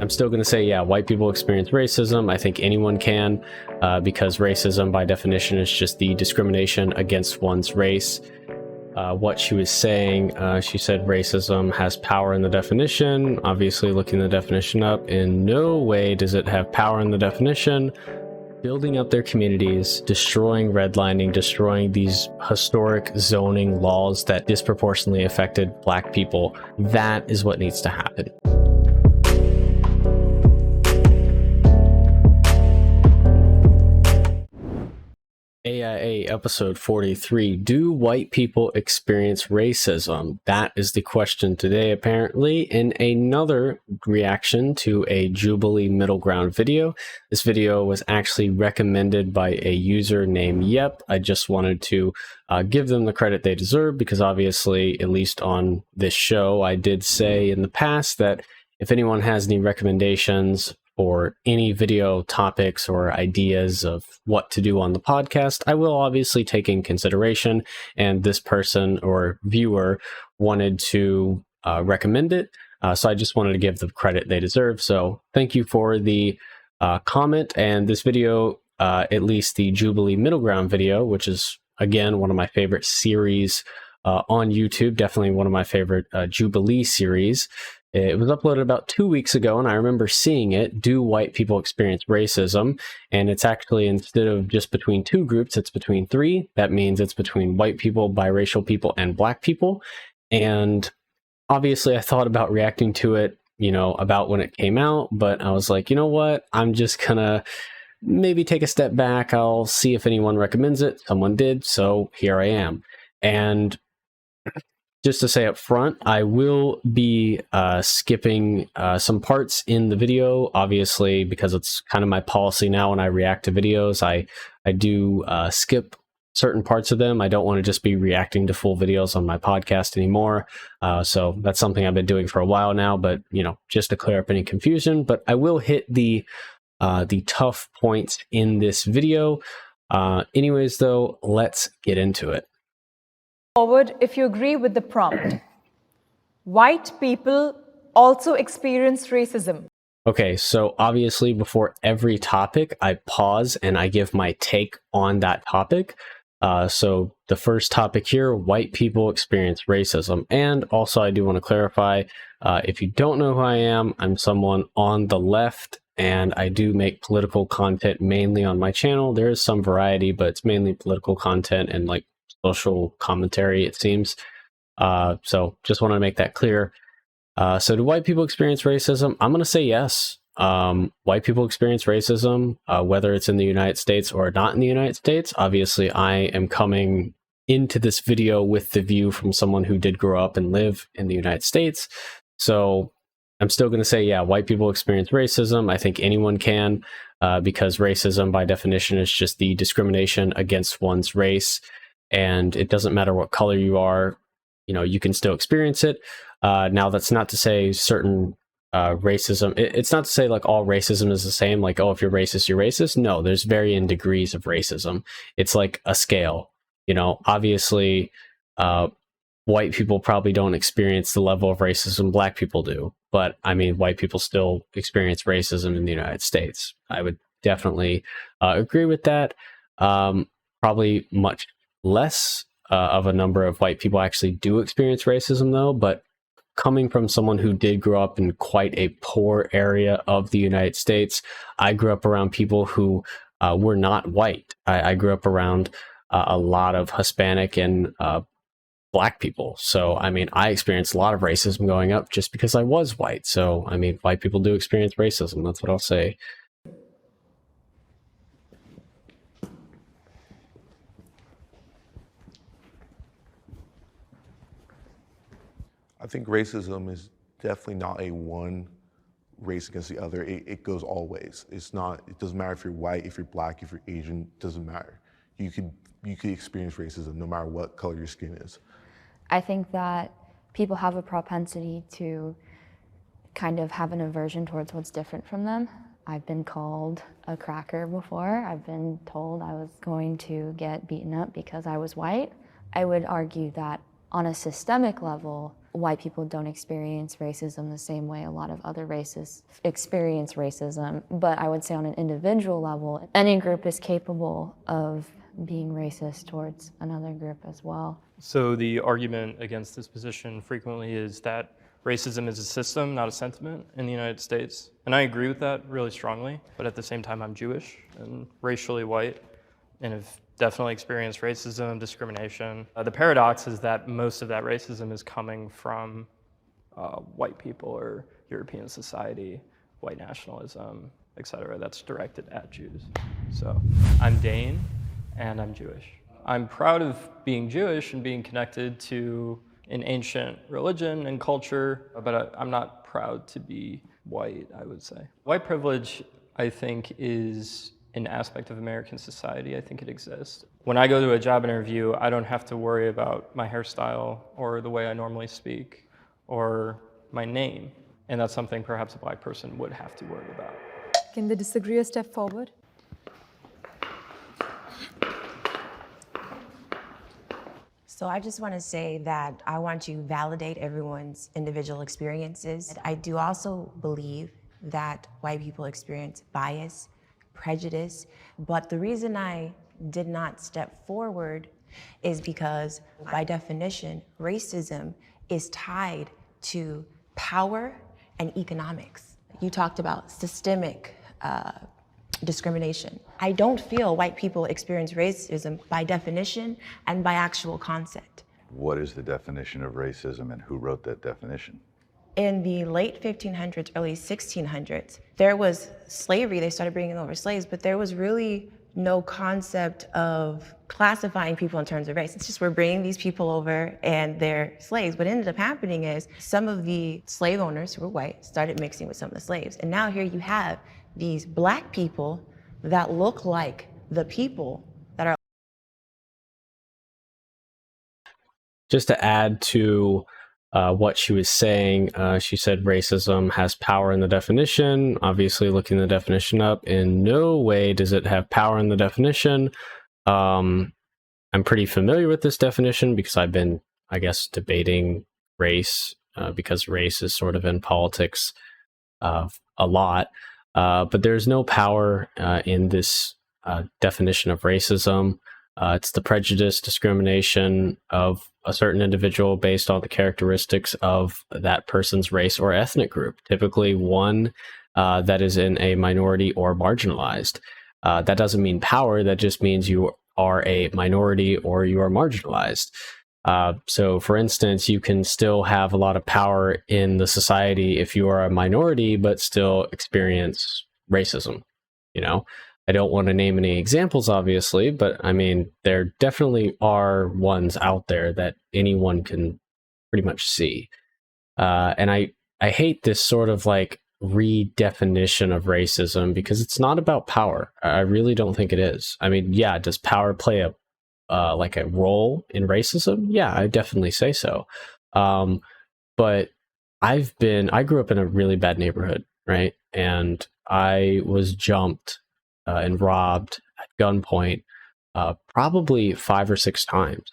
I'm still going to say, yeah, white people experience racism. I think anyone can, because racism by definition is just the discrimination against one's race. What she was saying, she said racism has power in the definition. Obviously, looking the definition up, in no way does it have power in the definition. Building up their communities, destroying redlining, destroying these historic zoning laws that disproportionately affected Black people. That is what needs to happen. AiA episode 43. Do white people experience racism? That is the question today, apparently, in another reaction to a Jubilee middle ground video. This video was actually recommended by a user named Yep. I just wanted to give them the credit they deserve, because obviously, at least on this show, I did say in the past that if anyone has any recommendations or any video topics or ideas of what to do on the podcast, I will obviously take in consideration. And this person or viewer wanted to recommend it. So I just wanted to give the credit they deserve. So thank you for the comment. And this video, at least the Jubilee Middle Ground video, which is, again, one of my favorite series on YouTube, definitely one of my favorite Jubilee series. It was uploaded about 2 weeks ago, and I remember seeing it. Do white people experience racism? And it's actually, instead of just between two groups, it's between three. That means it's between white people, biracial people, and Black people. And obviously, I thought about reacting to it, about when it came out, but I was like, you know what? I'm just gonna maybe take a step back. I'll see if anyone recommends it. Someone did, so here I am. And just to say up front, I will be skipping some parts in the video, obviously, because it's kind of my policy now when I react to videos. I do skip certain parts of them. I don't want to just be reacting to full videos on my podcast anymore. So that's something I've been doing for a while now, but, just to clear up any confusion. But I will hit the tough points in this video. Anyways, though, let's get into it. Forward if you agree with the prompt. White people also experience racism. Okay, so obviously before every topic, I pause and I give my take on that topic. So the first topic here, white people experience racism. And also I do want to clarify, if you don't know who I am, I'm someone on the left, and I do make political content mainly on my channel. There is some variety, but it's mainly political content and like social commentary, it seems. So just want to make that clear. So do white people experience racism? I'm going to say yes. White people experience racism, whether it's in the United States or not in the United States. Obviously, I am coming into this video with the view from someone who did grow up and live in the United States. So I'm still going to say, yeah, white people experience racism. I think anyone can, because racism by definition is just the discrimination against one's race. And it doesn't matter what color you are, you can still experience it. Now, that's not to say certain racism, it's not to say like all racism is the same, like, oh, if you're racist, you're racist. No, there's varying degrees of racism. It's like a scale, obviously, white people probably don't experience the level of racism Black people do. But I mean, white people still experience racism in the United States. I would definitely agree with that. Probably much less of a number of white people actually do experience racism, though. But coming from someone who did grow up in quite a poor area of the United States, I grew up around people who were not white. I grew up around a lot of Hispanic and Black people. So, I mean, I experienced a lot of racism growing up just because I was white. So, I mean, white people do experience racism. That's what I'll say. I think racism is definitely not a one race against the other. It goes all ways. It doesn't matter if you're white, if you're Black, if you're Asian, it doesn't matter. You could experience racism no matter what color your skin is. I think that people have a propensity to kind of have an aversion towards what's different from them. I've been called a cracker before. I've been told I was going to get beaten up because I was white. I would argue that on a systemic level, white people don't experience racism the same way a lot of other races experience racism. But I would say on an individual level, any group is capable of being racist towards another group as well. So the argument against this position frequently is that racism is a system, not a sentiment in the United States. And I agree with that really strongly, but at the same time, I'm Jewish and racially white and have definitely experienced racism, discrimination. The paradox is that most of that racism is coming from white people or European society, white nationalism, etc. That's directed at Jews. So I'm Dane and I'm Jewish. I'm proud of being Jewish and being connected to an ancient religion and culture, but I'm not proud to be white, I would say. White privilege, I think, is an aspect of American society. I think it exists. When I go to a job interview, I don't have to worry about my hairstyle or the way I normally speak or my name. And that's something perhaps a black person would have to worry about. Can the disagreeer step forward? So I just want to say that I want to validate everyone's individual experiences. I do also believe that white people experience bias, prejudice, but the reason I did not step forward is because by definition, racism is tied to power and economics. You talked about systemic discrimination. I don't feel white people experience racism by definition and by actual concept. What is the definition of racism and who wrote that definition? In the late 1500s, early 1600s, there was slavery. They started bringing over slaves, but there was really no concept of classifying people in terms of race. It's just we're bringing these people over and they're slaves. What ended up happening is some of the slave owners who were white started mixing with some of the slaves. And now here you have these black people that look like the people that are. Just to add to what she was saying, she said racism has power in the definition. Obviously, looking the definition up, in no way does it have power in the definition. I'm pretty familiar with this definition because I've been, I guess, debating race because race is sort of in politics a lot. But there's no power in this definition of racism. It's the prejudice, discrimination of a certain individual based on the characteristics of that person's race or ethnic group, typically one that is in a minority or marginalized. That doesn't mean power, that just means you are a minority or you are marginalized. So, for instance, you can still have a lot of power in the society if you are a minority, but still experience racism. You know, I don't want to name any examples, obviously, but I mean, there definitely are ones out there that anyone can pretty much see. And I hate this sort of like redefinition of racism because it's not about power. I really don't think it is. I mean, yeah, does power play a like a role in racism? Yeah, I definitely say so. But I grew up in a really bad neighborhood, right? And I was jumped and robbed at gunpoint probably 5 or 6 times.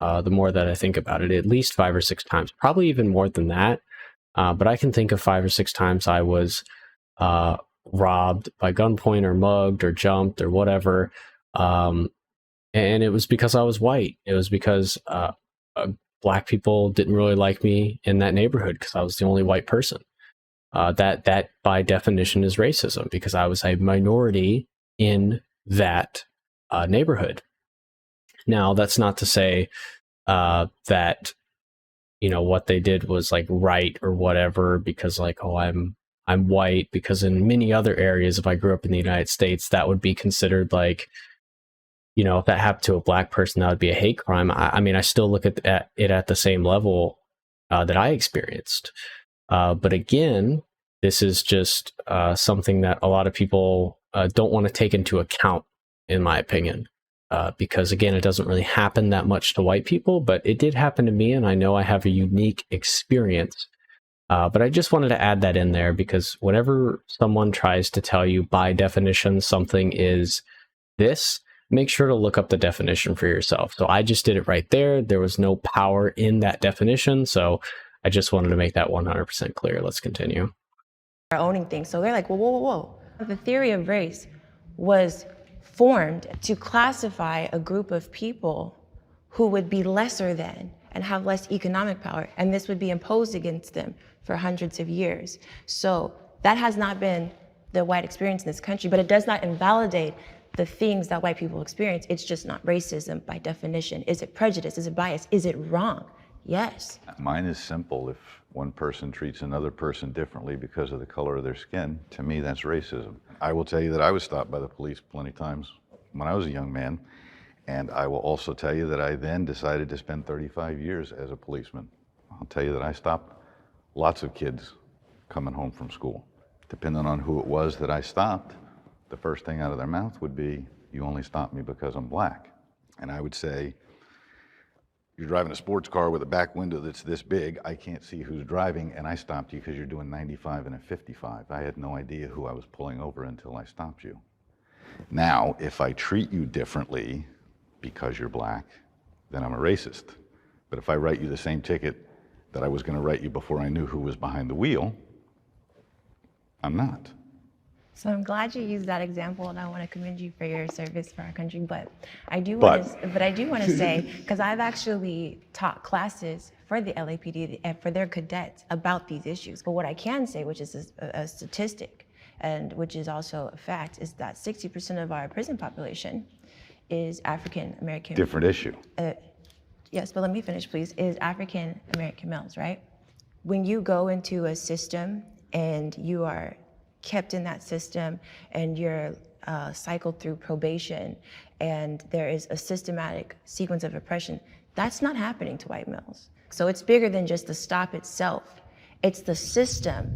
The more that I think about it, at least 5 or 6 times, probably even more than that. But I can think of 5 or 6 times I was robbed by gunpoint or mugged or jumped or whatever. And it was because I was white. It was because black people didn't really like me in that neighborhood because I was the only white person. That by definition is racism because I was a minority in that neighborhood. Now, that's not to say that, you know, what they did was like right or whatever because like, oh, I'm white, because in many other areas, if I grew up in the United States, that would be considered like, you know, if that happened to a black person, that would be a hate crime. I mean, I still look at it at the same level that I experienced. But again, this is just something that a lot of people don't want to take into account, in my opinion, because again, it doesn't really happen that much to white people, but it did happen to me, and I know I have a unique experience. But I just wanted to add that in there because whenever someone tries to tell you by definition something is this, make sure to look up the definition for yourself. So I just did it right there. There was no power in that definition. So I just wanted to make that 100% clear. Let's continue. Are owning things. So they're like, whoa, whoa, whoa, whoa. The theory of race was formed to classify a group of people who would be lesser than and have less economic power, and this would be imposed against them for hundreds of years. So that has not been the white experience in this country, but it does not invalidate the things that white people experience. It's just not racism by definition. Is it prejudice? Is it bias? Is it wrong? Yes. Mine is simple. If one person treats another person differently because of the color of their skin, to me, that's racism. I will tell you that I was stopped by the police plenty of times when I was a young man. And I will also tell you that I then decided to spend 35 years as a policeman. I'll tell you that I stopped lots of kids coming home from school. Depending on who it was that I stopped, the first thing out of their mouth would be, "You only stopped me because I'm black." And I would say, "You're driving a sports car with a back window that's this big. I can't see who's driving, and I stopped you because you're doing 95 and a 55. I had no idea who I was pulling over until I stopped you. Now, if I treat you differently because you're black, then I'm a racist. But if I write you the same ticket that I was going to write you before I knew who was behind the wheel, I'm not." So I'm glad you used that example, and I want to commend you for your service for our country. But I do want to say, because I've actually taught classes for the LAPD and for their cadets about these issues. But what I can say, which is a statistic, and which is also a fact, is that 60% of our prison population is African American. Different issue. Yes, but let me finish, please. Is African American males, right? When you go into a system and you are kept in that system and you're cycled through probation and there is a systematic sequence of oppression, that's not happening to white males. So it's bigger than just the stop itself. It's the system.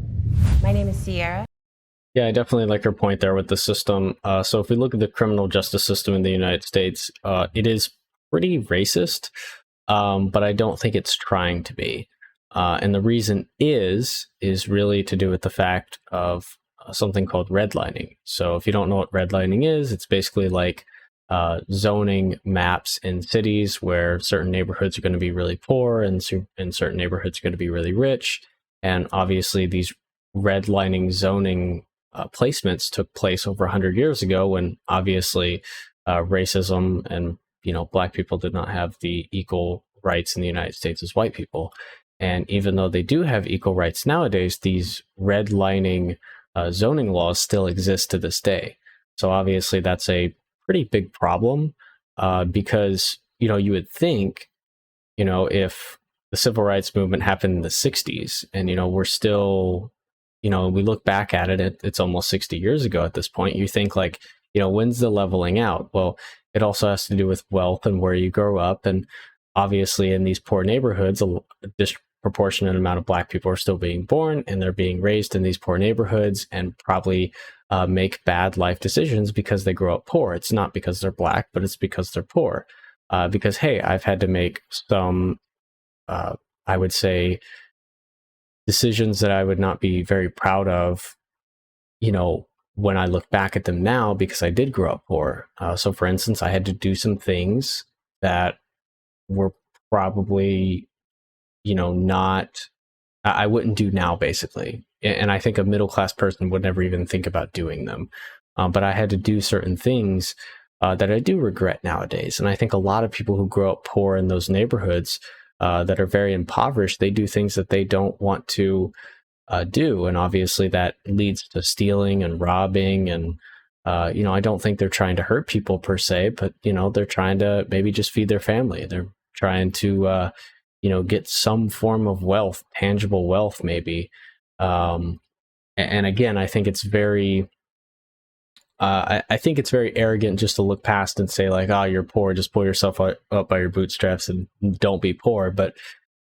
My name is Sierra. Yeah, I definitely like your point there with the system. So if we look at the criminal justice system in the United States, it is pretty racist, but I don't think it's trying to be. And the reason is really to do with the fact of something called redlining. So if you don't know what redlining is, it's basically like zoning maps in cities where certain neighborhoods are going to be really poor and certain neighborhoods are going to be really rich. And obviously these redlining zoning placements took place over 100 years ago when obviously racism and, black people did not have the equal rights in the United States as white people. And even though they do have equal rights nowadays, these redlining zoning laws still exist to this day. So obviously that's a pretty big problem because, you would think, if the civil rights movement happened in the 60s and, we're still, we look back at it, it's almost 60 years ago at this point. You think like, when's the leveling out? Well, it also has to do with wealth and where you grow up. And obviously in these poor neighborhoods, a disproportionate amount of black people are still being born and they're being raised in these poor neighborhoods and probably make bad life decisions because they grow up poor. It's not because they're black, but it's because they're poor. Because, hey, I've had to make some, I would say, decisions that I would not be very proud of, when I look back at them now, because I did grow up poor. So for instance, I had to do some things that were probably, I wouldn't do now, basically. And I think a middle-class person would never even think about doing them. But I had to do certain things that I do regret nowadays. And I think a lot of people who grow up poor in those neighborhoods that are very impoverished, they do things that they don't want to do. And obviously that leads to stealing and robbing. And, I don't think they're trying to hurt people per se, but, they're trying to maybe just feed their family. They're trying to, get some form of wealth, tangible wealth, maybe. And again, I think it's very, I think it's very arrogant just to look past and say like, "Oh, you're poor, just pull yourself up by your bootstraps and don't be poor." But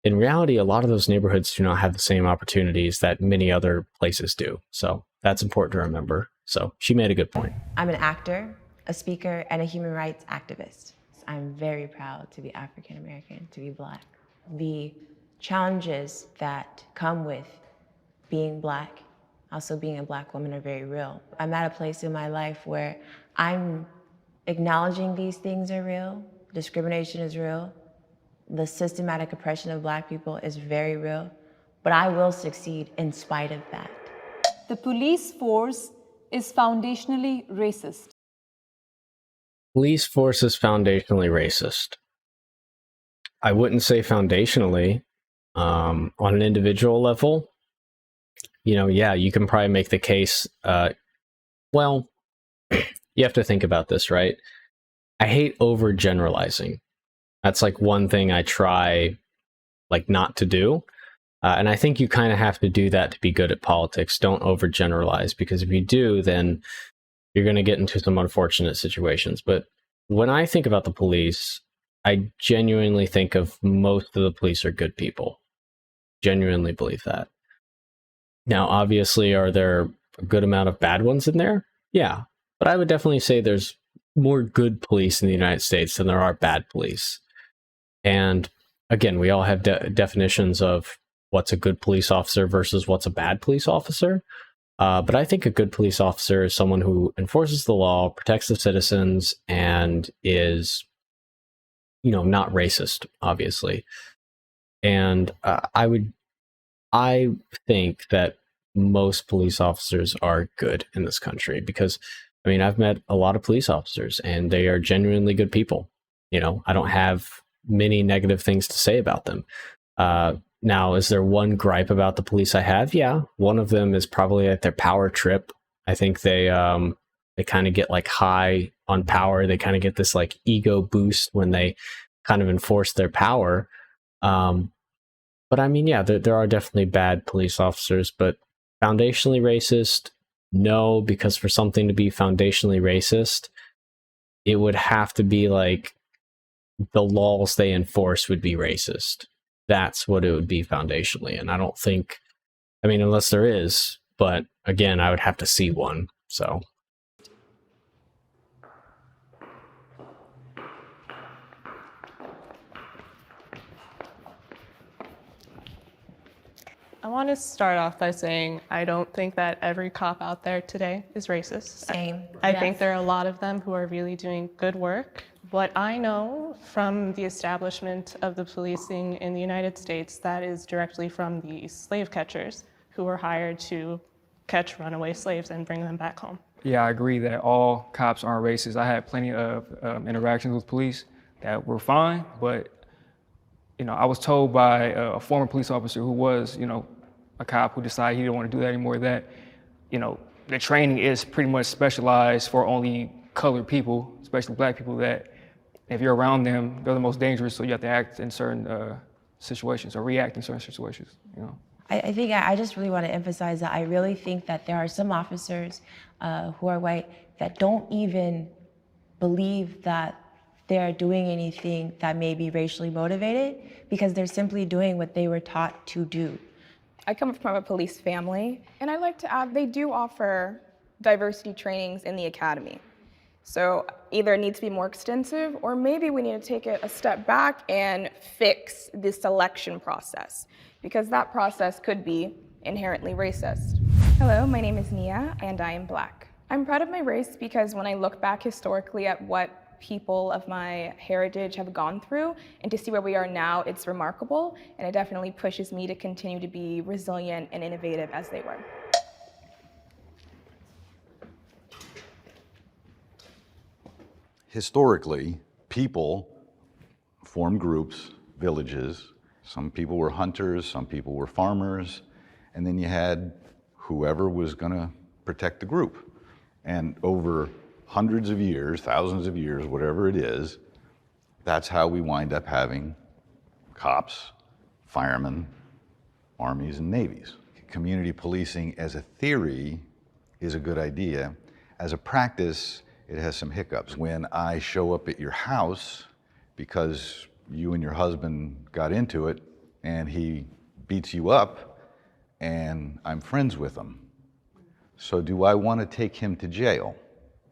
in reality, a lot of those neighborhoods do not have the same opportunities that many other places do. So that's important to remember. So she made a good point. I'm an actor, a speaker, and a human rights activist. I'm very proud to be African American, to be black. The challenges that come with being black, also being a black woman, are very real. I'm at a place in my life where I'm acknowledging these things are real, discrimination is real, the systematic oppression of black people is very real, but I will succeed in spite of that. The police force is foundationally racist. Police force is foundationally racist. I wouldn't say foundationally. On an individual level, yeah, you can probably make the case. Well, you have to think about this, right? I hate overgeneralizing. That's like one thing I try like not to do. And I think you kind of have to do that to be good at politics. Don't overgeneralize, because if you do, then you're going to get into some unfortunate situations. But when I think about the police, I genuinely think of most of the police are good people. Genuinely believe that. Now, obviously, are there a good amount of bad ones in there? Yeah. But I would definitely say there's more good police in the United States than there are bad police. And again, we all have definitions of what's a good police officer versus what's a bad police officer. But I think a good police officer is someone who enforces the law, protects the citizens, and is, not racist, obviously. And I think that most police officers are good in this country, because, I've met a lot of police officers and they are genuinely good people. I don't have many negative things to say about them. Now, is there one gripe about the police I have? Yeah. One of them is probably at their power trip. I think they kind of get like high on power. They kind of get this like ego boost when they kind of enforce their power. But yeah, there are definitely bad police officers, but foundationally racist, no, because for something to be foundationally racist, it would have to be like the laws they enforce would be racist. That's what it would be foundationally. And I don't think, unless there is, but again, I would have to see one. So. I want to start off by saying I don't think that every cop out there today is racist. Same. I think there are a lot of them who are really doing good work. What I know from the establishment of the policing in the United States, that is directly from the slave catchers who were hired to catch runaway slaves and bring them back home. Yeah, I agree that all cops aren't racist. I had plenty of interactions with police that were fine, but I was told by a former police officer who was, a cop who decided he didn't want to do that anymore, that, the training is pretty much specialized for only colored people, especially black people, that if you're around them, they're the most dangerous, so you have to act in certain situations or react in certain situations, I think I just really want to emphasize that I really think that there are some officers who are white that don't even believe that they're doing anything that may be racially motivated, because they're simply doing what they were taught to do. I come from a police family, and I like to add they do offer diversity trainings in the academy. So either it needs to be more extensive, or maybe we need to take it a step back and fix the selection process, because that process could be inherently racist. Hello, my name is Nia, and I am Black. I'm proud of my race because when I look back historically at what people of my heritage have gone through, and to see where we are now, it's remarkable, and it definitely pushes me to continue to be resilient and innovative as they were. Historically, people formed groups, villages. Some people were hunters, some people were farmers, and then you had whoever was going to protect the group. And over hundreds of years, thousands of years, whatever it is, that's how we wind up having cops, firemen, armies, and navies. Community policing as a theory is a good idea. As a practice, it has some hiccups. When I show up at your house because you and your husband got into it and he beats you up and I'm friends with him, so do I want to take him to jail?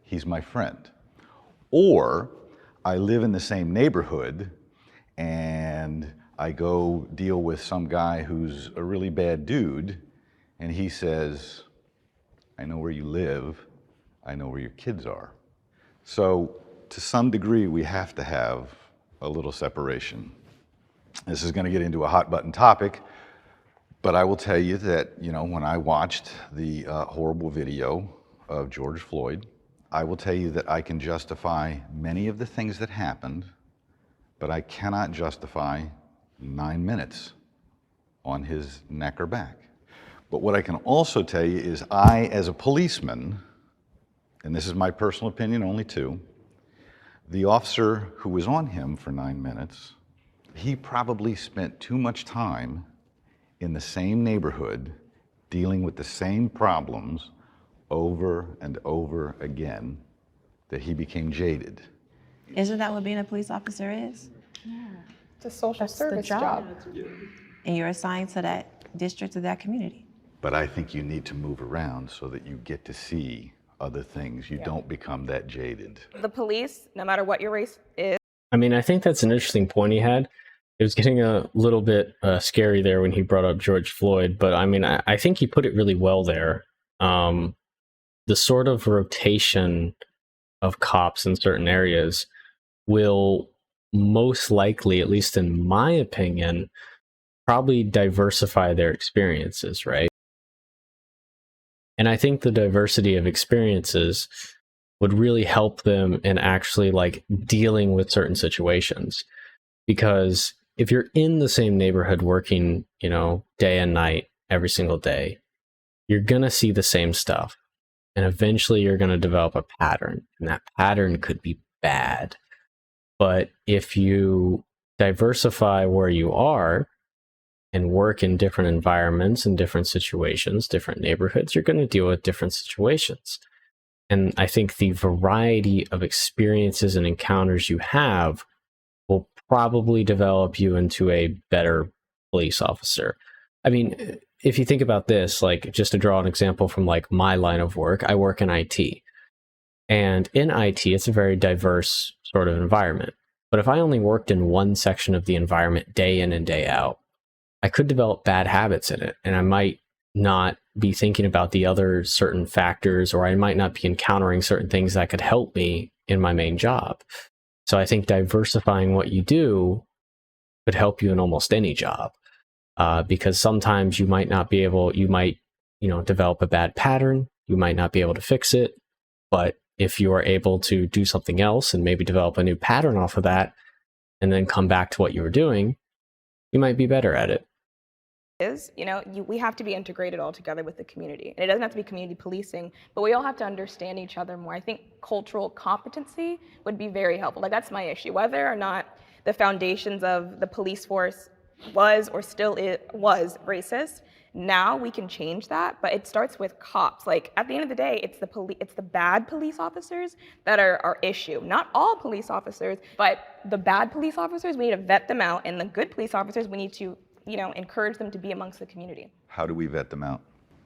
He's my friend. Or I live in the same neighborhood and I go deal with some guy who's a really bad dude and he says, I know where you live, I know where your kids are. So to some degree, we have to have a little separation. This is going to get into a hot button topic, But I will tell you that, when I watched the horrible video of George Floyd, I will tell you that I can justify many of the things that happened, but I cannot justify 9 minutes on his neck or back. But what I can also tell you is I, as a policeman, and this is my personal opinion only too, the officer who was on him for 9 minutes, he probably spent too much time in the same neighborhood dealing with the same problems over and over again that he became jaded. Isn't that what being a police officer is? It's a social That's the service job. And you're assigned to that district or that community. But I think you need to move around so that you get to see other things. You don't become that jaded. The police, no matter what your race is, I mean, I think that's an interesting point he had. It was getting a little bit scary there when he brought up George Floyd, but I mean, I think he put it really well there. The sort of rotation of cops in certain areas will most likely, at least in my opinion, probably diversify their experiences, right? And I think the diversity of experiences would really help them in actually like dealing with certain situations. Because if you're in the same neighborhood working, day and night, every single day, you're going to see the same stuff. And eventually you're going to develop a pattern, and that pattern could be bad. But if you diversify where you are and work in different environments and different situations, different neighborhoods, you're going to deal with different situations. And I think the variety of experiences and encounters you have will probably develop you into a better police officer. I mean, if you think about this, like just to draw an example from like my line of work, I work in IT. And in IT, it's a very diverse sort of environment. But if I only worked in one section of the environment day in and day out, I could develop bad habits in it. And I might not be thinking about the other certain factors, or I might not be encountering certain things that could help me in my main job. So I think diversifying what you do could help you in almost any job. Because sometimes you might not be able, develop a bad pattern, you might not be able to fix it, but if you are able to do something else and maybe develop a new pattern off of that, and then come back to what you were doing, you might be better at it. We have to be integrated all together with the community. And it doesn't have to be community policing, but we all have to understand each other more. I think cultural competency would be very helpful. Like, that's my issue. Whether or not the foundations of the police force was or still was racist, now we can change that, but it starts with cops. Like, at the end of the day, it's the bad police officers that are our issue. Not all police officers, but the bad police officers, we need to vet them out, and the good police officers, we need to encourage them to be amongst the community. How do we vet them out?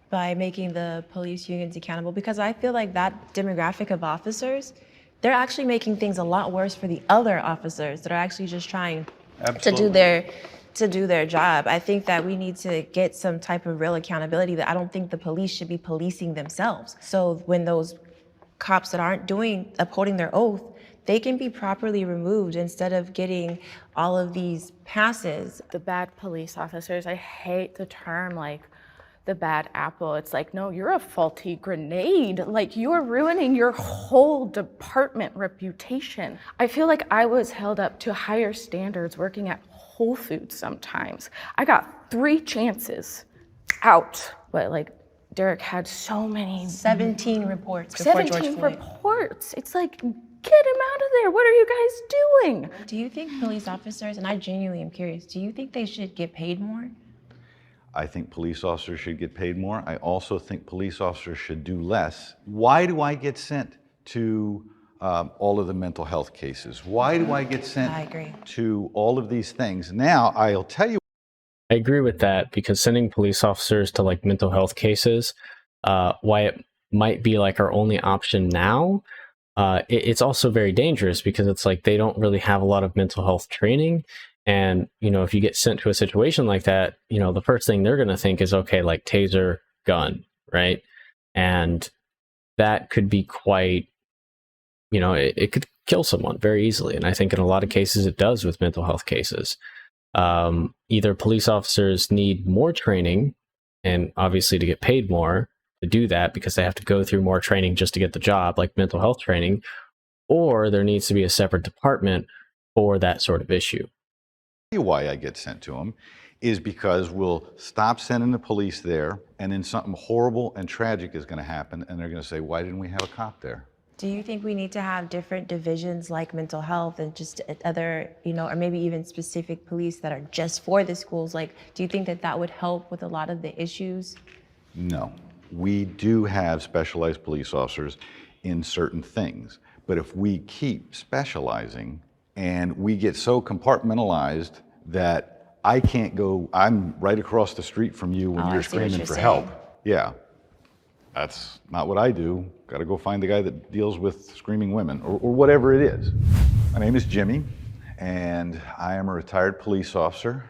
By making the police unions accountable, because I feel like that demographic of officers, they're actually making things a lot worse for the other officers that are actually just trying to do their job. I think that we need to get some type of real accountability. That I don't think the police should be policing themselves. So when those cops that aren't upholding their oath, they can be properly removed instead of getting all of these passes. The bad police officers, I hate the term like the bad apple. It's like, no, you're a faulty grenade. Like, you're ruining your whole department reputation. I feel like I was held up to higher standards working at Whole Foods sometimes. I got 3 chances out, but like Derek had so many. 17 reports before George Floyd. 17 reports. It's like, get him out of there. What are you guys doing? Do you think police officers, and I genuinely am curious, do you think they should get paid more? I think police officers should get paid more. I also think police officers should do less. Why do I get sent to all of the mental health cases? Why do I get sent to all of these things? Now, I'll tell you. I agree with that, because sending police officers to like mental health cases, why it might be like our only option now, it's also very dangerous, because it's like they don't really have a lot of mental health training. And, if you get sent to a situation like that, the first thing they're going to think is, okay, like taser, gun, right? And that could be quite, it could kill someone very easily. And I think in a lot of cases it does with mental health cases. Either police officers need more training, and obviously to get paid more to do that because they have to go through more training just to get the job, like mental health training, or there needs to be a separate department for that sort of issue. Why I get sent to them is because we'll stop sending the police there, and then something horrible and tragic is going to happen, and they're going to say, why didn't we have a cop there? Do you think we need to have different divisions like mental health and just other, or maybe even specific police that are just for the schools? Like, do you think that that would help with a lot of the issues? No. We do have specialized police officers in certain things, but if we keep specializing and we get so compartmentalized that I can't go, I'm right across the street from you when you're screaming for help. Yeah. That's not what I do. Got to go find the guy that deals with screaming women or whatever it is. My name is Jimmy, and I am a retired police officer.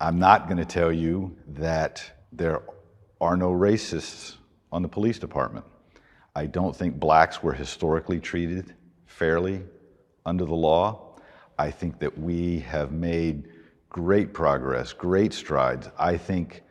I'm not going to tell you that there are no racists on the police department. I don't think blacks were historically treated fairly under the law. I think that we have made great progress, great strides. I think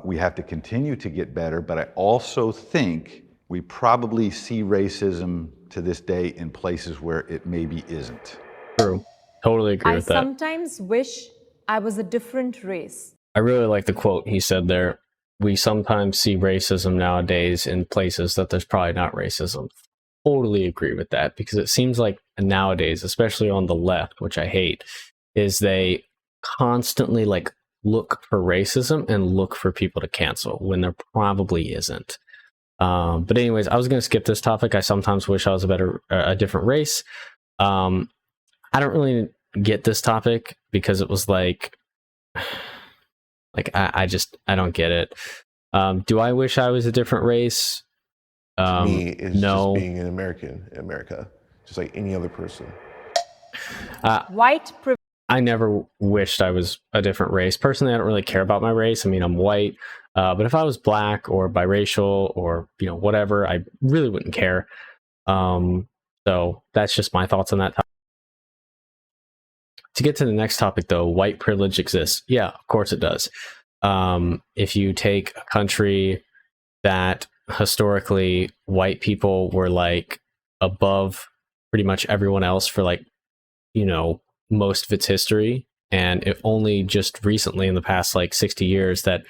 we have to continue to get better, but I also think we probably see racism to this day in places where it maybe isn't. True. Totally agree with that. I sometimes wish I was a different race. I really like the quote he said there. We sometimes see racism nowadays in places that there's probably not racism. Totally agree with that, because it seems like nowadays, especially on the left, which I hate, is they constantly like look for racism and look for people to cancel when there probably isn't. But anyways, I was going to skip this topic. I sometimes wish I was a different race. I don't really get this topic because it was like I don't get it. Do I wish I was a different race? To me, it's no. just being an American in America, just like any other person. White privilege. I never wished I was a different race. Personally, I don't really care about my race. I mean, I'm white, but if I was black or biracial or whatever, I really wouldn't care. So that's just my thoughts on that topic. To get to the next topic, though, white privilege exists. Yeah, of course it does. If you take a country that historically white people were like above pretty much everyone else for most of its history, and it only just recently in the past 60 years that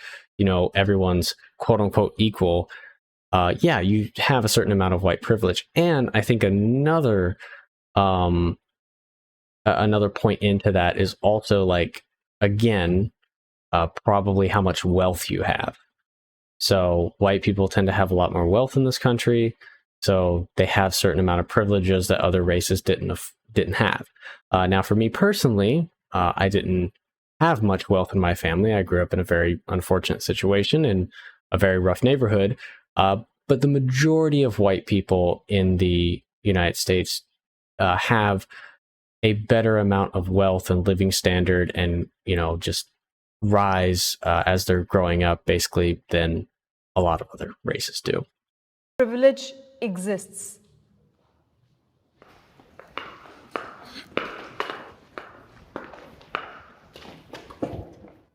everyone's quote unquote equal, you have a certain amount of white privilege. And I think another point into that is also probably how much wealth you have. So white people tend to have a lot more wealth in this country, so they have certain amount of privileges that other races didn't have. Now, for me personally, I didn't have much wealth in my family. I grew up in a very unfortunate situation in a very rough neighborhood. But the majority of white people in the United States have a better amount of wealth and living standard and, just rise as they're growing up, basically, than a lot of other races do. Privilege exists.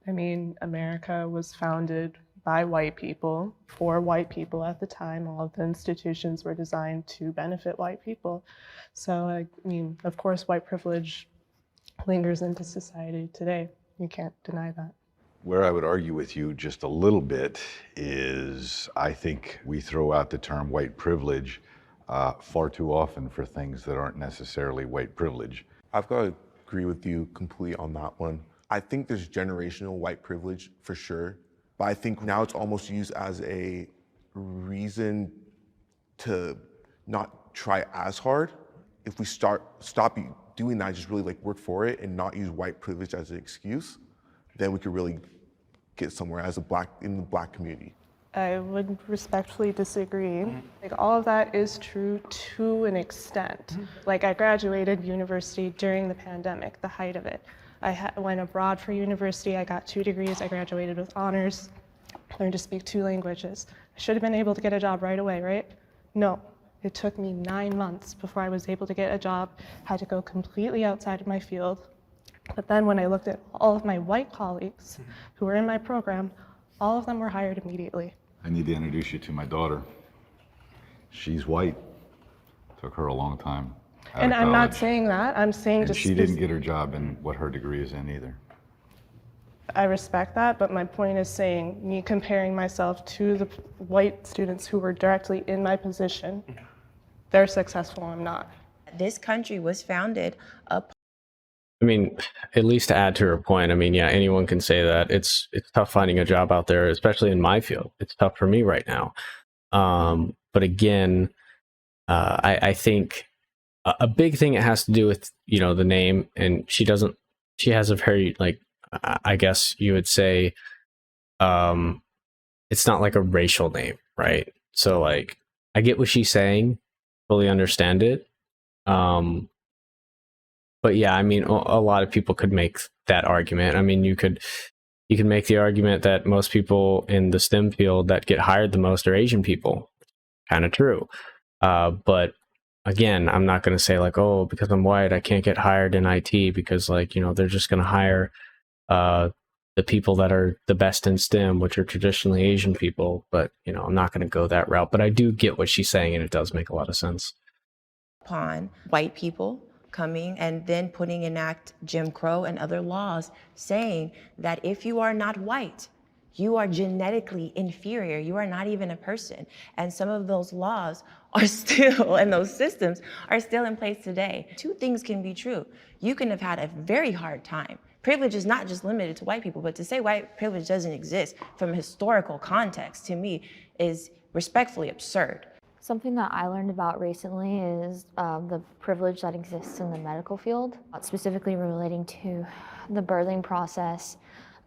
I mean, America was founded by white people, for white people at the time. All of the institutions were designed to benefit white people. So, I mean, of course, white privilege lingers into society today. You can't deny that. Where I would argue with you just a little bit is I think we throw out the term white privilege far too often for things that aren't necessarily white privilege. I've got to agree with you completely on that one. I think there's generational white privilege for sure, but I think now it's almost used as a reason to not try as hard. If we stop doing that, just really work for it and not use white privilege as an excuse, then we could really get somewhere in the black community. I would respectfully disagree. All of that is true to an extent. I graduated university during the pandemic, the height of it. I went abroad for university. I got 2 degrees. I graduated with honors. Learned to speak 2 languages. I should have been able to get a job right away, right? No. It took me 9 months before I was able to get a job. Had to go completely outside of my field. But then when I looked at all of my white colleagues who were in my program, all of them were hired immediately. I need to introduce you to my daughter. She's white. Took her a long time. And I'm not saying that. I'm saying and just she didn't get her job in what her degree is in either. I respect that, but my point is saying me comparing myself to the white students who were directly in my position, they're successful, I'm not. This country was founded up. I mean, at least to add to her point, I mean, yeah, anyone can say that. It's tough finding a job out there, especially in my field. It's tough for me right now. But again, I think a big thing it has to do with, you know, the name, and she has a very, like, I guess you would say, it's not like a racial name, right? So like, I get what she's saying, fully understand it. But yeah, I mean, a lot of people could make that argument. I mean, you could make the argument that most people in the STEM field that get hired the most are Asian people. Kind of true. But again, I'm not going to say like, oh, because I'm white, I can't get hired in IT because, like, you know, they're just going to hire the people that are the best in STEM, which are traditionally Asian people. But, you know, I'm not going to go that route. But I do get what she's saying, and it does make a lot of sense. Upon white people coming and then putting in act Jim Crow and other laws saying that if you are not white, you are genetically inferior. You are not even a person. And some of those laws are still, and those systems are still in place today. Two things can be true. You can have had a very hard time. Privilege is not just limited to white people, but to say white privilege doesn't exist from a historical context, to me, is respectfully absurd. Something that I learned about recently is the privilege that exists in the medical field, specifically relating to the birthing process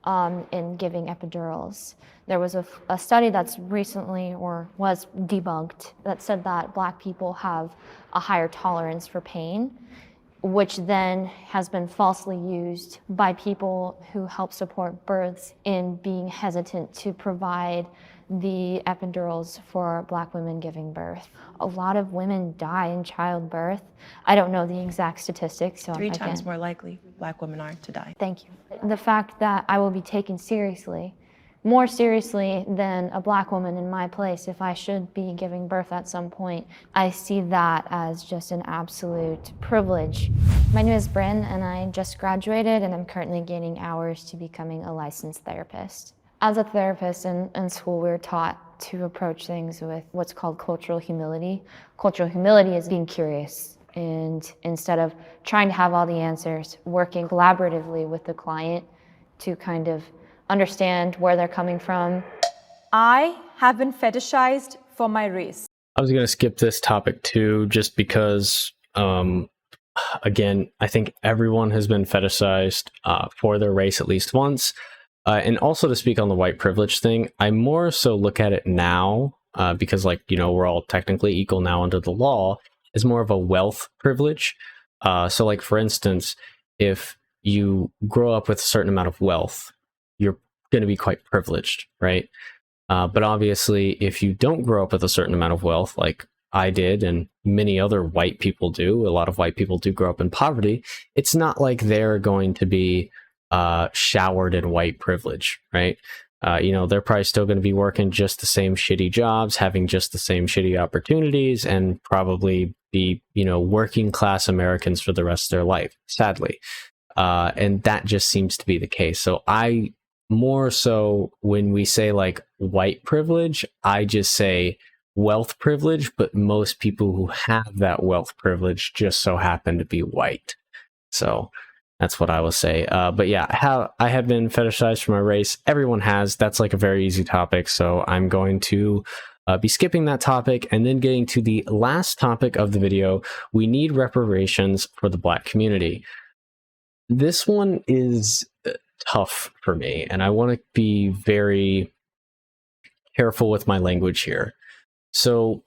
in giving epidurals. There was a study that's recently, or was debunked, that said that Black people have a higher tolerance for pain, which then has been falsely used by people who help support births in being hesitant to provide the epidurals for Black women giving birth. A lot of women die in childbirth. I don't know the exact statistics. So 3 times more likely Black women are to die. Thank you. The fact that I will be taken seriously, more seriously than a Black woman in my place if I should be giving birth at some point, I see that as just an absolute privilege. My name is Bryn, and I just graduated, and I'm currently gaining hours to becoming a licensed therapist. As a therapist in school, we were taught to approach things with what's called cultural humility. Cultural humility is being curious, and instead of trying to have all the answers, working collaboratively with the client to kind of understand where they're coming from. I have been fetishized for my race. I was going to skip this topic too, just because, again, I think everyone has been fetishized for their race at least once. And also to speak on the white privilege thing, I more so look at it now, because, like, you know, we're all technically equal now under the law, as more of a wealth privilege. So like, for instance, if you grow up with a certain amount of wealth, you're going to be quite privileged, right? But obviously, if you don't grow up with a certain amount of wealth, like I did and many other white people do, a lot of white people do grow up in poverty, it's not like they're going to be showered in white privilege, right? You know, they're probably still going to be working just the same shitty jobs, having just the same shitty opportunities, and probably be, you know, working class Americans for the rest of their life, sadly. And that just seems to be the case. So I more so, when we say like white privilege, I just say wealth privilege, but most people who have that wealth privilege just so happen to be white. So that's what I will say. But yeah, I have been fetishized for my race. Everyone has. That's like a very easy topic. So I'm going to be skipping that topic and then getting to the last topic of the video. We need reparations for the Black community. This one is tough for me, and I want to be very careful with my language here. So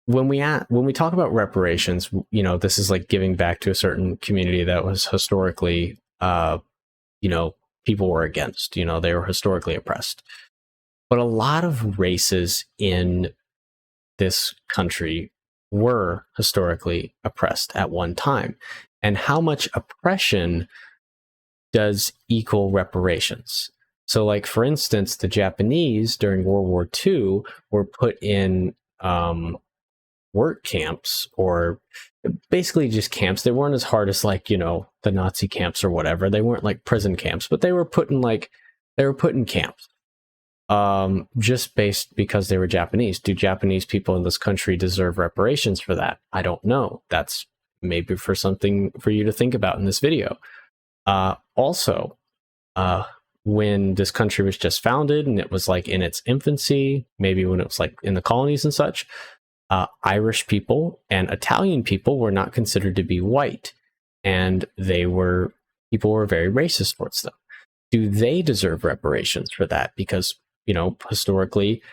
when we talk about reparations, you know, this is like giving back to a certain community that was historically, you know, people were against, you know, they were historically oppressed. But a lot of races in this country were historically oppressed at one time. And how much oppression does equal reparations. So, like, for instance, the Japanese during World War II were put in work camps, or basically just camps. They weren't as hard as, like, you know, the Nazi camps or whatever. They weren't like prison camps, but they were put in camps. Just based because they were Japanese. Do Japanese people in this country deserve reparations for that? I don't know. That's maybe for something for you to think about in this video. Also, when this country was just founded and it was like in its infancy, maybe when it was like in the colonies and such, Irish people and Italian people were not considered to be white, and people were very racist towards them. Do they deserve reparations for that? Because, you know, historically,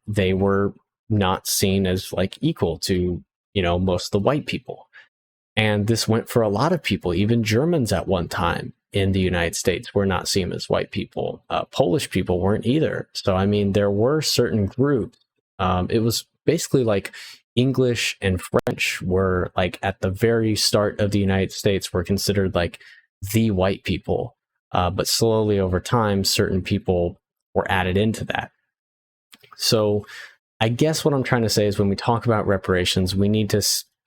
they were not seen as like equal to, you know, most of the white people. And this went for a lot of people. Even Germans at one time in the United States were not seen as white people. Polish people weren't either. So, I mean, there were certain groups. It was basically like English and French were like at the very start of the United States were considered like the white people. But slowly over time, certain people were added into that. So I guess what I'm trying to say is when we talk about reparations, we need to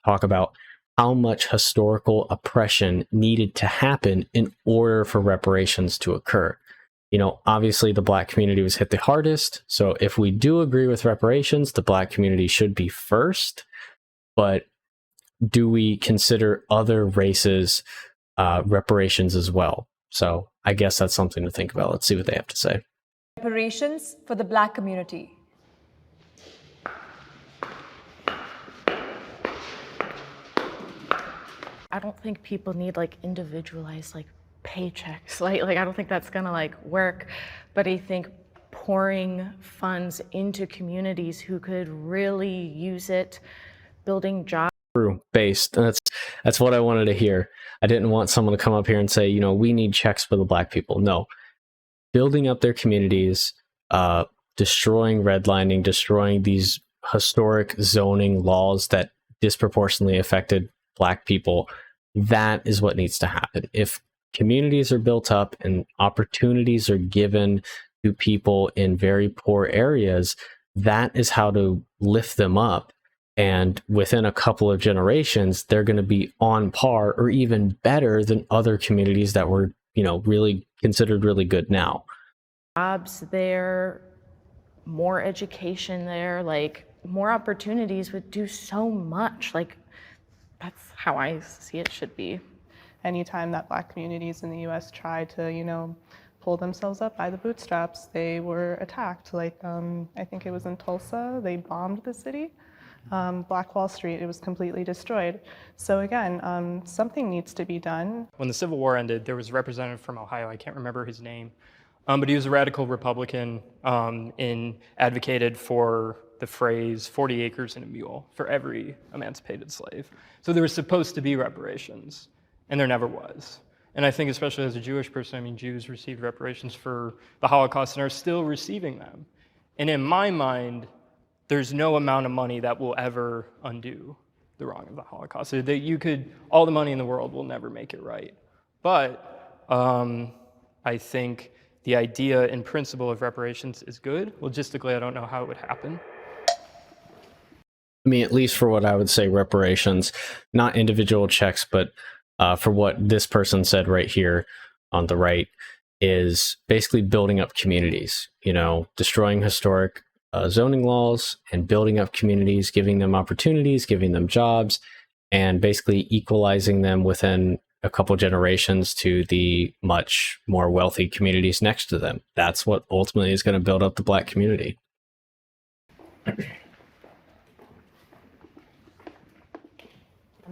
talk about how much historical oppression needed to happen in order for reparations to occur. You know, obviously the Black community was hit the hardest. So if we do agree with reparations, the Black community should be first. But do we consider other races reparations as well? So I guess that's something to think about. Let's see what they have to say. Reparations for the Black community. I don't think people need like individualized like paychecks. Like I don't think that's gonna like work. But I think pouring funds into communities who could really use it, building jobs. Based. That's what I wanted to hear. I didn't want someone to come up here and say, you know, we need checks for the Black people. No. Building up their communities, destroying redlining, destroying these historic zoning laws that disproportionately affected Black people. That is what needs to happen. If communities are built up and opportunities are given to people in very poor areas, that is how to lift them up. And within a couple of generations, they're going to be on par or even better than other communities that were, you know, really considered really good now. Jobs there, more education there, like more opportunities would do so much. Like that's how I see it should be. Anytime that Black communities in the US tried to, you know, pull themselves up by the bootstraps, they were attacked. Like I think it was in Tulsa, they bombed the city. Black Wall Street, it was completely destroyed. So again, something needs to be done. When the Civil War ended, there was a representative from Ohio, I can't remember his name, but he was a radical Republican and advocated for the phrase 40 acres and a mule for every emancipated slave. So there was supposed to be reparations, and there never was. And I think especially as a Jewish person, I mean, Jews received reparations for the Holocaust and are still receiving them. And in my mind, there's no amount of money that will ever undo the wrong of the Holocaust. So that you could, all the money in the world will never make it right. But I think the idea and principle of reparations is good. Logistically, I don't know how it would happen. I mean, at least for what I would say reparations, not individual checks, but for what this person said right here on the right is basically building up communities, you know, destroying historic zoning laws and building up communities, giving them opportunities, giving them jobs, and basically equalizing them within a couple generations to the much more wealthy communities next to them. That's what ultimately is going to build up the Black community.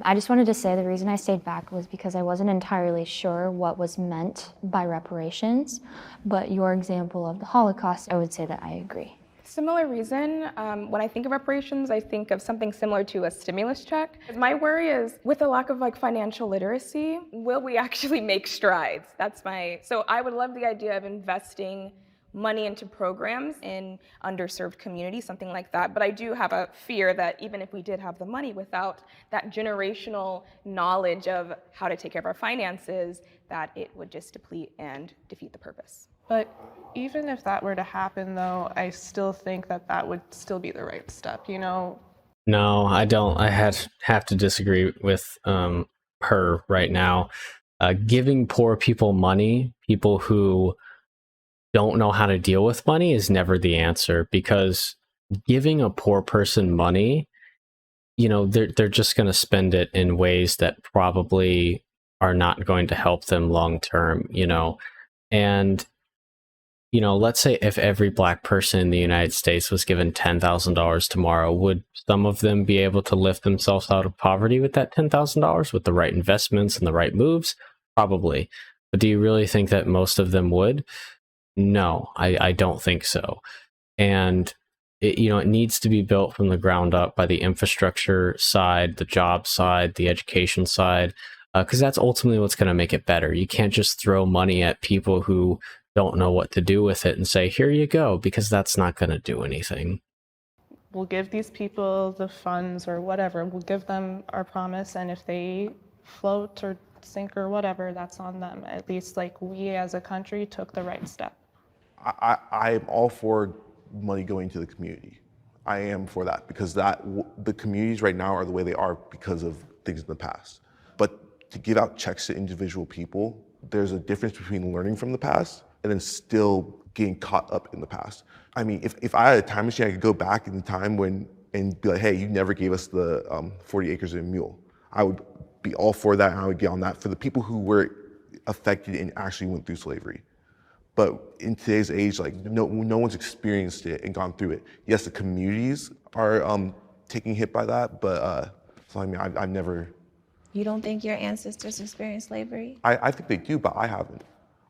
I just wanted to say the reason I stayed back was because I wasn't entirely sure what was meant by reparations, but your example of the Holocaust, I would say that I agree. Similar reason, when I think of reparations, I think of something similar to a stimulus check. My worry is with the lack of like financial literacy, will we actually make strides? So I would love the idea of investing money into programs in underserved communities, something like that. But I do have a fear that even if we did have the money, without that generational knowledge of how to take care of our finances, that it would just deplete and defeat the purpose. But even if that were to happen, though, I still think that that would still be the right step, you know? No, I don't. I have to disagree with her right now. Giving poor people money, people who don't know how to deal with money, is never the answer, because giving a poor person money, you know, they're just going to spend it in ways that probably are not going to help them long term, you know. And you know, let's say if every Black person in the United States was given $10,000 tomorrow, would some of them be able to lift themselves out of poverty with that $10,000 with the right investments and the right moves? Probably. But do you really think that most of them would? No, I don't think so. And it, you know, it needs to be built from the ground up by the infrastructure side, the job side, the education side, because that's ultimately what's going to make it better. You can't just throw money at people who don't know what to do with it and say, here you go, because that's not going to do anything. We'll give these people the funds or whatever. We'll give them our promise, and if they float or sink or whatever, that's on them. At least, like, we as a country took the right step. I'm all for money going to the community. I am for that, because the communities right now are the way they are because of things in the past. But to give out checks to individual people, there's a difference between learning from the past and then still getting caught up in the past. I mean, if I had a time machine, I could go back in the time and be like, hey, you never gave us the 40 acres and a mule. I would be all for that, and I would get on that for the people who were affected and actually went through slavery. But in today's age, like, no one's experienced it and gone through it. Yes, the communities are taking hit by that, but so I mean, I've never. You don't think your ancestors experienced slavery? I think they do, but I haven't.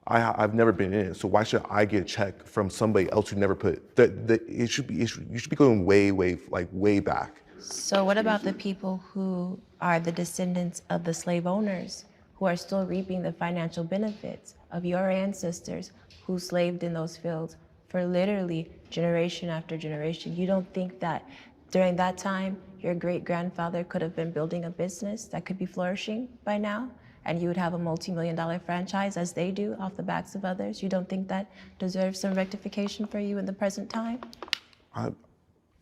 I've never been in it, so why should I get a check from somebody else who never put it? You should be going way back. So what about the people who are the descendants of the slave owners, who are still reaping the financial benefits of your ancestors who slaved in those fields for literally generation after generation? You don't think that during that time, your great-grandfather could have been building a business that could be flourishing by now, and you would have a multi-million-dollar franchise as they do off the backs of others? You don't think that deserves some rectification for you in the present time?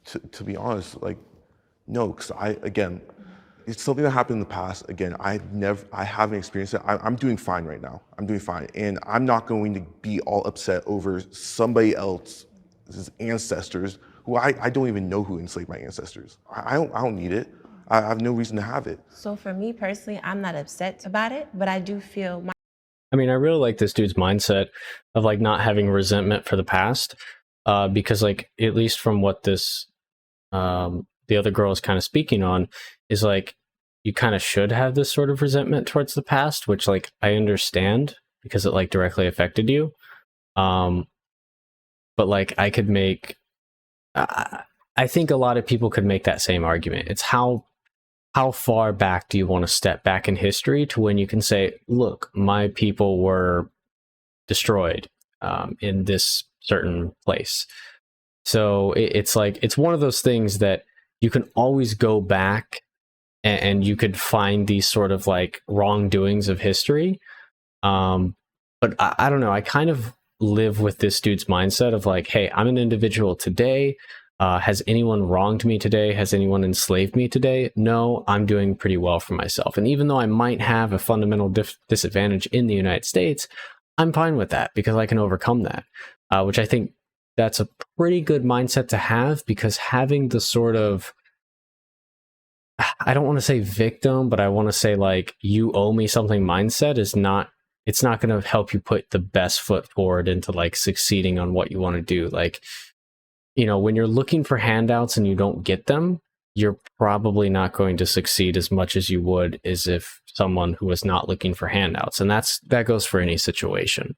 To be honest, like, no, because again, it's something that happened in the past. Again, I haven't experienced it. I'm doing fine right now. I'm doing fine, and I'm not going to be all upset over somebody else's ancestors who I don't even know who enslaved my ancestors. I don't need it. I have no reason to have it. So for me personally, I'm not upset about it, but I do feel I mean, I really like this dude's mindset of like not having resentment for the past, because like, at least from what this the other girl is kind of speaking on, is like, you kind of should have this sort of resentment towards the past, which like I understand because it like directly affected you. But like I could make, I think a lot of people could make that same argument. It's how far back do you want to step back in history to when you can say, look, my people were destroyed in this certain place. So it's like, it's one of those things that you can always go back and you could find these sort of like wrongdoings of history. But I don't know. I kind of live with this dude's mindset of like, hey, I'm an individual today. Has anyone wronged me today? Has anyone enslaved me today? No, I'm doing pretty well for myself. And even though I might have a fundamental disadvantage in the United States, I'm fine with that because I can overcome that, which I think that's a pretty good mindset to have, because having the sort of, I don't want to say victim, but I want to say like, you owe me something mindset is not, it's not going to help you put the best foot forward into like succeeding on what you want to do. Like, you know, when you're looking for handouts and you don't get them, you're probably not going to succeed as much as you would as if someone who was not looking for handouts. And that goes for any situation.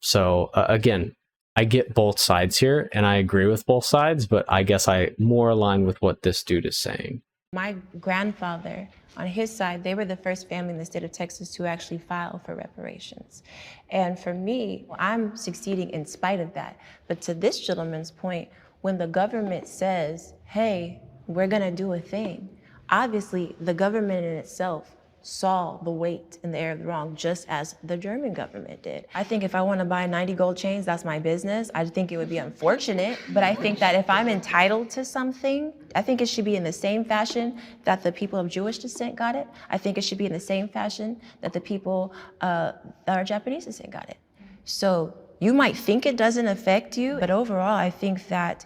So again, I get both sides here and I agree with both sides, but I guess I more align with what this dude is saying. My grandfather, on his side, they were the first family in the state of Texas to actually file for reparations. And for me, I'm succeeding in spite of that. But to this gentleman's point, when the government says, hey, we're gonna do a thing, obviously the government in itself saw the weight in the air of the wrong, just as the German government did. I think if I want to buy 90 gold chains, that's my business. I think it would be unfortunate, but I think that if I'm entitled to something, I think it should be in the same fashion that the people of Jewish descent got it. I think it should be in the same fashion that the people that are Japanese descent got it. So you might think it doesn't affect you, but overall, I think that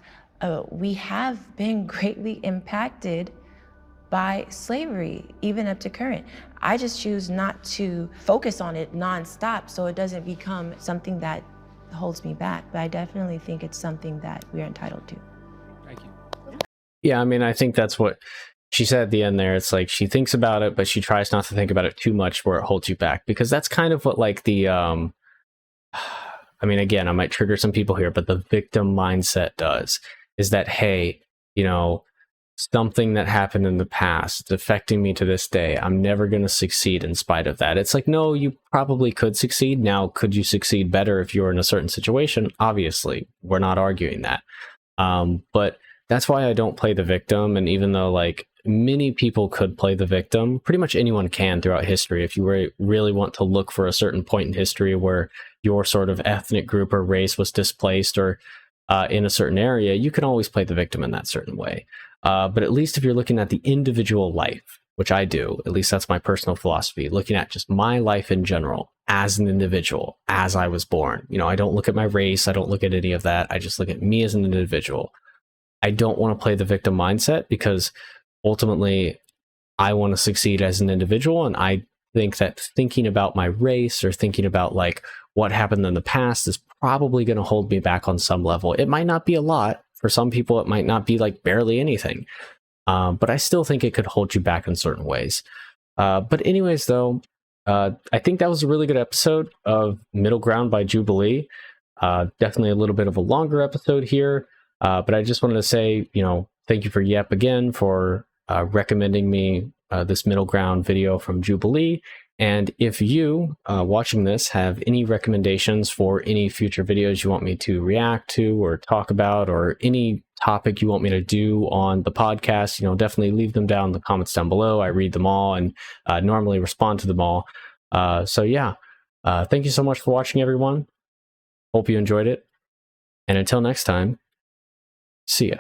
we have been greatly impacted by slavery, even up to current. I just choose not to focus on it nonstop so it doesn't become something that holds me back. But I definitely think it's something that we're entitled to. Thank you. Yeah, I mean, I think that's what she said at the end there. It's like she thinks about it, but she tries not to think about it too much where it holds you back. Because that's kind of what like the, I mean, again, I might trigger some people here, but the victim mindset does, is that, hey, you know, something that happened in the past, it's affecting me to this day. I'm never going to succeed in spite of that. It's like, no, you probably could succeed. Now, could you succeed better if you were in a certain situation? Obviously, we're not arguing that. But that's why I don't play the victim. And even though like many people could play the victim, pretty much anyone can throughout history. If you really want to look for a certain point in history where your sort of ethnic group or race was displaced or in a certain area, you can always play the victim in that certain way. But at least if you're looking at the individual life, which I do, at least that's my personal philosophy, looking at just my life in general as an individual, as I was born. You know, I don't look at my race. I don't look at any of that. I just look at me as an individual. I don't want to play the victim mindset because ultimately I want to succeed as an individual. And I think that thinking about my race or thinking about like what happened in the past is probably going to hold me back on some level. It might not be a lot. For some people, it might not be like barely anything, but I still think it could hold you back in certain ways. But anyways, though, I think that was a really good episode of Middle Ground by Jubilee. Definitely a little bit of a longer episode here, but I just wanted to say, you know, thank you for Yep again for recommending me this Middle Ground video from Jubilee. And if you watching this have any recommendations for any future videos you want me to react to or talk about, or any topic you want me to do on the podcast, you know, definitely leave them down in the comments down below. I read them all and normally respond to them all. So yeah, thank you so much for watching, everyone. Hope you enjoyed it. And until next time, see ya.